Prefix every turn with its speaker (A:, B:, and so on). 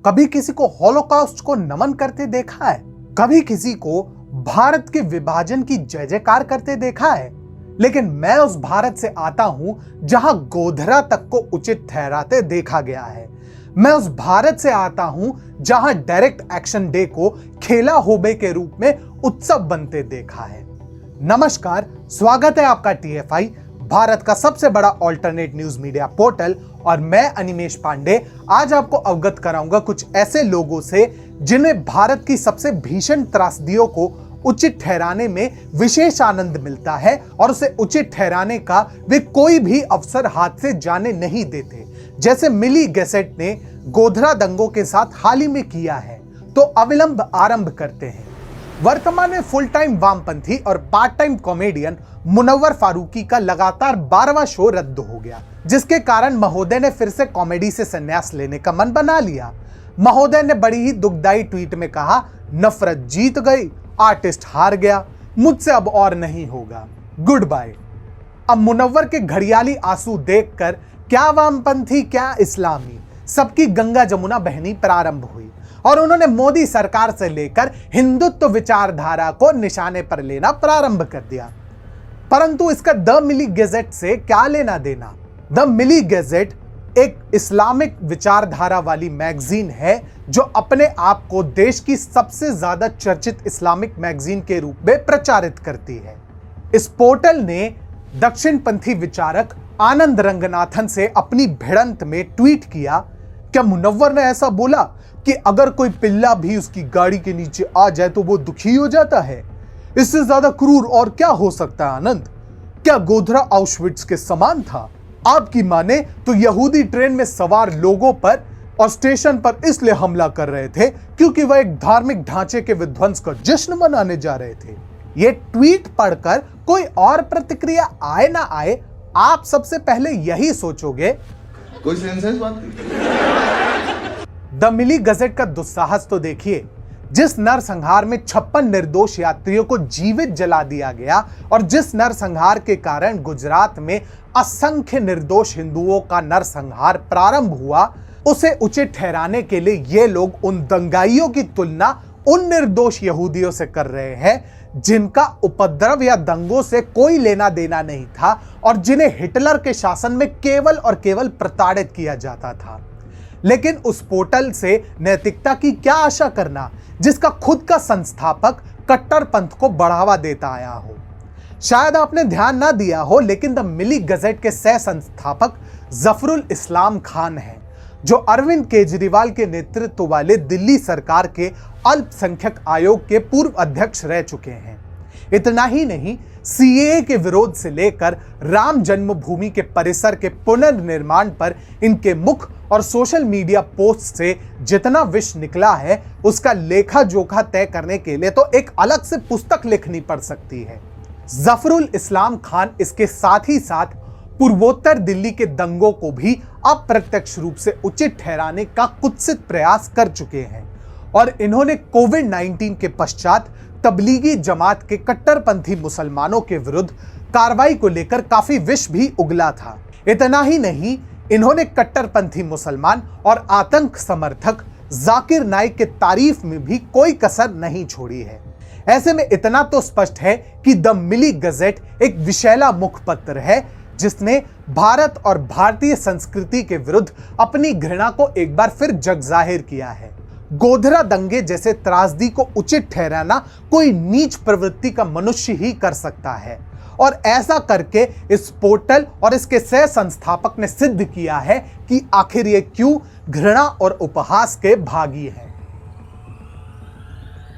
A: कभी किसी को हॉलोकॉस्ट को नमन करते देखा है? कभी किसी को भारत के विभाजन की जय जयकार करते देखा है? लेकिन मैं उस भारत से आता हूं जहां गोधरा तक को उचित ठहराते देखा गया है। मैं उस भारत से आता हूं जहां डायरेक्ट एक्शन डे को खेला होबे के रूप में उत्सव बनते देखा है। नमस्कार, स्वागत है आपका टीएफआई, भारत का सबसे बड़ा ऑल्टरनेट न्यूज मीडिया पोर्टल, और मैं अनिमेश पांडे आज आपको अवगत कराऊंगा कुछ ऐसे लोगों से जिन्हें भारत की सबसे भीषण त्रासदियों को उचित ठहराने में विशेष आनंद मिलता है और उसे उचित ठहराने का वे कोई भी अवसर हाथ से जाने नहीं देते, जैसे मिली गैसेट ने गोधरा दंगों के साथ हाल ही में किया है। तो अविलंब आरंभ करते हैं। वर्तमान में फुल टाइम वामपंथी और part time comedian Munawar Faruqui का लगातार 12वां शो रद्द हो गया, जिसके कारण महोदय ने फिर से कॉमेडी से संन्यास लेने का मन बना लिया। महोदय ने बड़ी ही दुखदाई ट्वीट में कहा, नफरत जीत गई, आर्टिस्ट हार गया, मुझसे अब और नहीं होगा, गुड बाय। अब मुनव्वर के घड़ियाली आंसू देखकर क्या वामपंथी क्या इस्लामी, सबकी गंगा जमुना बहनी प्रारंभ हुई और उन्होंने मोदी सरकार से लेकर हिंदुत्व विचारधारा को निशाने पर लेना प्रारंभ कर दिया। परंतु इसका द मिली गैजेट से क्या लेना देना? द मिली गैजेट एक इस्लामिक विचारधारा वाली मैगजीन है जो अपने आप को देश की सबसे ज्यादा चर्चित इस्लामिक मैगजीन के रूप में प्रचारित करती है। इस पोर्टल ने दक्षिणपंथी विचारक आनंद रंगनाथन से अपनी भिड़ंत में ट्वीट किया, क्या मुनव्वर ने ऐसा बोला कि अगर कोई पिल्ला भी उसकी गाड़ी के नीचे आ जाए तो वो दुखी हो जाता है? इससे ज्यादा क्रूर और क्या हो सकता है आनंद? क्या गोधरा ऑश्विट्ज के समान था? आपकी माने तो यहूदी ट्रेन में सवार लोगों पर और स्टेशन पर इसलिए हमला कर रहे थे क्योंकि वह एक धार्मिक ढांचे के विध्वंस का जश्न मनाने जा रहे थे। यह ट्वीट पढ़कर कोई और प्रतिक्रिया आए ना आए, आप सबसे पहले यही सोचोगे
B: कोई सेंस बात नहीं।
A: द मिली गैजेट का दुस्साहस तो देखिए, जिस नरसंहार में 56 निर्दोष यात्रियों को जीवित जला दिया गया और जिस नरसंहार के कारण गुजरात में असंख्य निर्दोष हिंदुओं का नरसंहार प्रारंभ हुआ, उसे उचित ठहराने के लिए ये लोग उन दंगाइयों की तुलना उन निर्दोष यहूदियों से कर रहे हैं जिनका उपद्रव या दंगों से कोई लेना देना नहीं था और जिन्हें हिटलर के शासन में केवल और केवल प्रताड़ित किया जाता था। लेकिन उस पोर्टल से नैतिकता की क्या आशा करना जिसका खुद का संस्थापक कट्टरपंथ को बढ़ावा देता आया हो? शायद आपने ध्यान ना दिया हो, लेकिन द मिली गैजेट के सह संस्थापक जफरुल इस्लाम खान हैं, जो अरविंद केजरीवाल के नेतृत्व वाले दिल्ली सरकार के अल्पसंख्यक आयोग के पूर्व अध्यक्ष रह चुके हैं। इतना ही नहीं, सीएए के विरोध से लेकर राम जन्मभूमि के परिसर के पुनर्निर्माण पर इनके मुख और सोशल मीडिया पोस्ट से जितना विष निकला है उसका लेखा जोखा तय करने के लिए तो एक अलग से पुस्तक लिखनी पड़ सकती है। जफरुल इस्लाम खान इसके साथ ही साथ पूर्वोत्तर दिल्ली के दंगों को भी अप्रत्यक्ष रूप से उचित ठहराने का कुत्सित प्रयास कर चुके हैं और इन्होंने कोविड-19 के पश्चात तबलीगी जमात के कट्टरपंथी मुसलमानों के विरुद्ध कार्रवाई को लेकर काफी विष भी उगला था। इतना ही नहीं, इन्होंने कट्टरपंथी मुसलमान और आतंक समर्थक जाकिर नाइक के तारीफ में भी कोई कसर नहीं छोड़ी है। ऐसे में इतना तो स्पष्ट है कि द मिली गैजेट एक विशैला मुखपत्र है जिसने भारत और भारतीय संस्कृति के विरुद्ध अपनी घृणा को एक बार फिर जग जाहिर किया है। गोधरा दंगे जैसे त्रासदी को उचित ठहराना कोई नीच प्रवृत्ति का मनुष्य ही कर सकता है और ऐसा करके इस पोर्टल और इसके सह संस्थापक ने सिद्ध किया है कि आखिर ये क्यों घृणा और उपहास के भागी हैं।